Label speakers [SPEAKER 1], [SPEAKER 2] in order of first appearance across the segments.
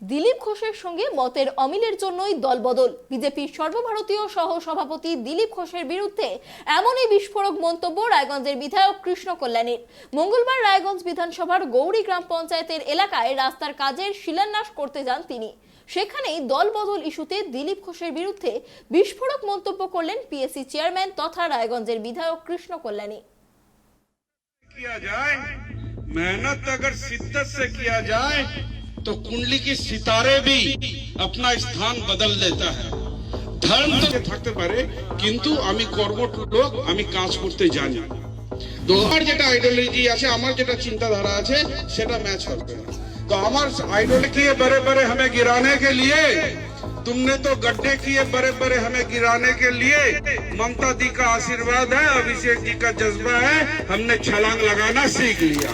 [SPEAKER 1] দিলীপ ঘোষের সঙ্গে মতের অমিলের জন্যই দলবদল। বিজেপির সর্বভারতীয় সহ সভাপতি দিলীপ ঘোষের বিরুদ্ধে এমনই বিস্ফোরক মন্তব্য রায়গঞ্জের বিধায়ক কৃষ্ণ কল্যাণীর। মঙ্গলবার রায়গঞ্জ বিধানসভার গৌরী গ্রাম পঞ্চায়েতের এলাকায় রাস্তার কাজের শিলান্যাস করতে যান তিনি। সেখানেই দলবদল ইস্যুতে দিলীপ ঘোষের বিরুদ্ধে বিস্ফোরক মন্তব্য করলেন পিএসসি চেয়ারম্যান তথা রায়গঞ্জের বিধায়ক কৃষ্ণ কল্যাণী।
[SPEAKER 2] किया जाए, मेहनत अगर शिद्दत से किया जाए तो कुंडली की सितारे भी अपना स्थान बदल देता है। धर्म तो থাকতে পারে, কিন্তু আমি কর্মঠ লোক, আমি কাজ করতে জানি। তো আমার যেটা আইডিওলজি আছে, আমার যেটা চিন্তাধারা আছে, সেটা ম্যাচ হবে না। तो আমার आइडियोलॉजी किए बड़े बड़े हमें गिराने के लिए, तुमने तो गड्ढे किए बड़े बड़े हमें गिराने के लिए। ममता दी का आशीर्वाद है, अभिषेक जी का जज्बा है, हमने छलांग लगाना सीख लिया।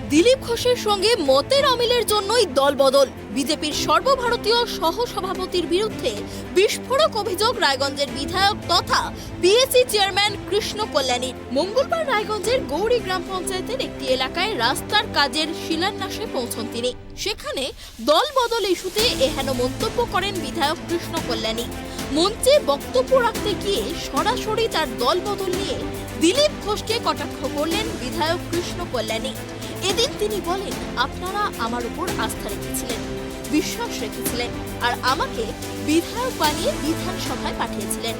[SPEAKER 1] দিলীপ ঘোষের সঙ্গে মতের অমিলের জন্যই দলবদল। বিজেপির সর্বভারতীয় সহ সভাপতির বিরুদ্ধে বিস্ফোরক অভিযোগ রায়গঞ্জের বিধায়ক তথা পিএসসি চেয়ারম্যান কৃষ্ণ কল্যাণীর। মঙ্গলবার রায়গঞ্জের গৌরী গ্রাম পঞ্চায়েতের একটি এলাকায় রাস্তার কাজের শিলান্যাসে পৌঁছন তিনি। সেখানে দলবদল ইস্যুতে এহেন মন্তব্য করেন বিধায়ক কৃষ্ণ কল্যাণী। মঞ্চে বক্তব্য রাখতে গিয়ে সরাসরি তার দলবদল নিয়ে দিলীপ ঘোষকে কটাক্ষ করলেন বিধায়ক কৃষ্ণ কল্যাণী। এদিন তিনি বলেন, আপনারা আমার উপর আস্থা রেখেছিলেন, বিশ্বাস রেখেছিলেন আর আমাকে বিধায়ক বানিয়ে বিধানসভায় পাঠিয়েছিলেন,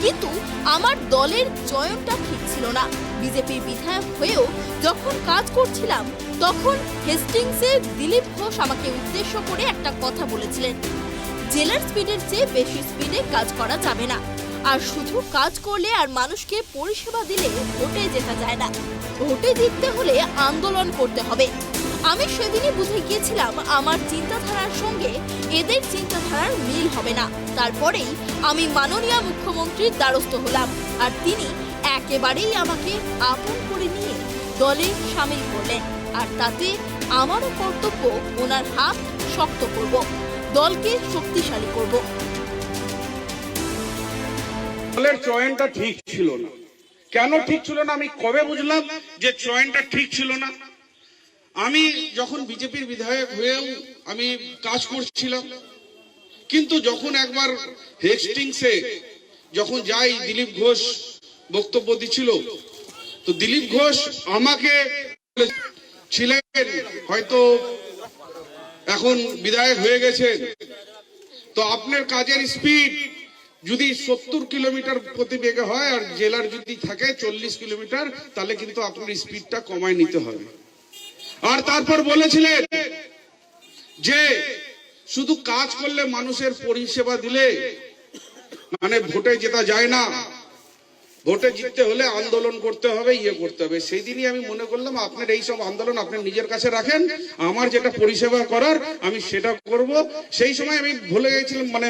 [SPEAKER 1] কিন্তু আমার দলের চয়নটা ঠিক ছিল না। বিজেপির বিধায়ক হয়েও যখন কাজ করছিলাম তখন হেস্টিংসে দিলীপ ঘোষ আমাকে উদ্দেশ্য করে একটা কথা বলেছিলেন, জেলার স্পিডের চেয়ে বেশি স্পিডে কাজ করা যাবে না, আর শুধু কাজ করলে আর মানুষকে পরিষেবা দিলে ভোটে জেতা যায় না, ভোটে জিততে হলে আন্দোলন করতে হবে। আমি সেদিনই বুঝে গিয়েছিলাম আমার চিন্তাধারার সঙ্গে এদের চিন্তাধারার মিল হবে না। তারপরেই আমি মাননীয় মুখ্যমন্ত্রীর দ্বারস্থ হলাম, আর তিনি একেবারেই আমাকে আপন করে নিয়ে দলে সামিল করলেন। আর তাতে আমারও কর্তব্য ওনার হাত শক্ত করব, দলকে শক্তিশালী করব।
[SPEAKER 2] দলের চয়নটা ঠিক ছিল না। কেন ঠিক ছিল না আমি কবে বুঝলাম যে চয়নটা ঠিক ছিল না? আমি যখন বিজেপির বিধায়ক হয়েও আমি কাজ করছিলাম, কিন্তু যখন একবার হেস্টিংসে যখন যাই, দিলীপ ঘোষ বক্তব্য দিচ্ছিল, তো দিলীপ ঘোষ আমাকে ছিলেন, হয়তো এখন বিধায়ক হয়ে গেছেন, তো আপনার কাজের স্পিড যদি 70 কিলোমিটার প্রতি বেগে হয় আর জেলার যদি থাকে 40 কিলোমিটার, তাহলে কিন্তু আপনার স্পিডটা কমায় নিতে হবে। আর তারপর বলেছিলেন যে শুধু কাজ করলে, মানুষের পরিষেবা দিলে মানে ভোটে জেতা যায় না, ভোটে জিততে হলে আন্দোলন করতে হবে, ইয়ে করতে হবে। সেই দিনই আমি মনে করলাম আপনার এই সব আন্দোলন আপনি নিজের কাছে রাখেন, আমার যেটা পরিষেবা করার আমি সেটা করব। সেই সময় আমি ভুলে গেছিলাম, মানে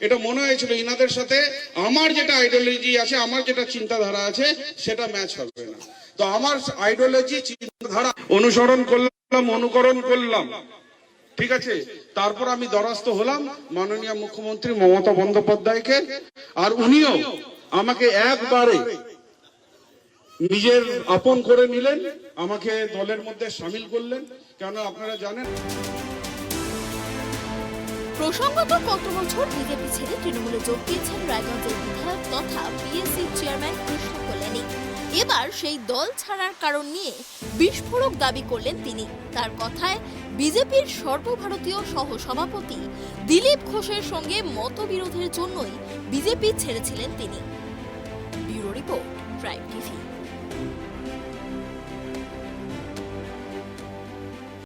[SPEAKER 2] এটা মনে হয়েছিল ইনাদের সাথে আমার যেটা আইডিওলজি আছে, আমার যেটা চিন্তাধারা আছে, সেটা ম্যাচ হবে না। তো আমার আইডিওলজি চিন্তাধারা অনুকরণ করলাম, ঠিক আছে। তারপর আমি দ্বারস্থ হলাম মাননীয় মুখ্যমন্ত্রী মমতা বন্দ্যোপাধ্যায়কে, আর উনিও আমাকে একবারে নিজের আপন করে নিলেন, আমাকে দলের মধ্যে শামিল করলেন। কেন আপনারা জানেন,
[SPEAKER 1] প্রসঙ্গত গত বছর বিজেপি ছেড়ে তৃণমূলে যোগ দিয়েছেন রায়গঞ্জের বিধায়ক তথা পিএসসি চেয়ারম্যান কৃষ্ণ কল্যাণী। এবার সেই দল ছাড়ার কারণ নিয়ে বিস্ফোরক দাবি করলেন তিনি। তার কথায়, বিজেপির সর্বভারতীয় সহ সভাপতি দিলীপ ঘোষের সঙ্গে মতবিরোধের জন্যই বিজেপি ছেড়েছিলেন তিনি। Bureau report, prime TV.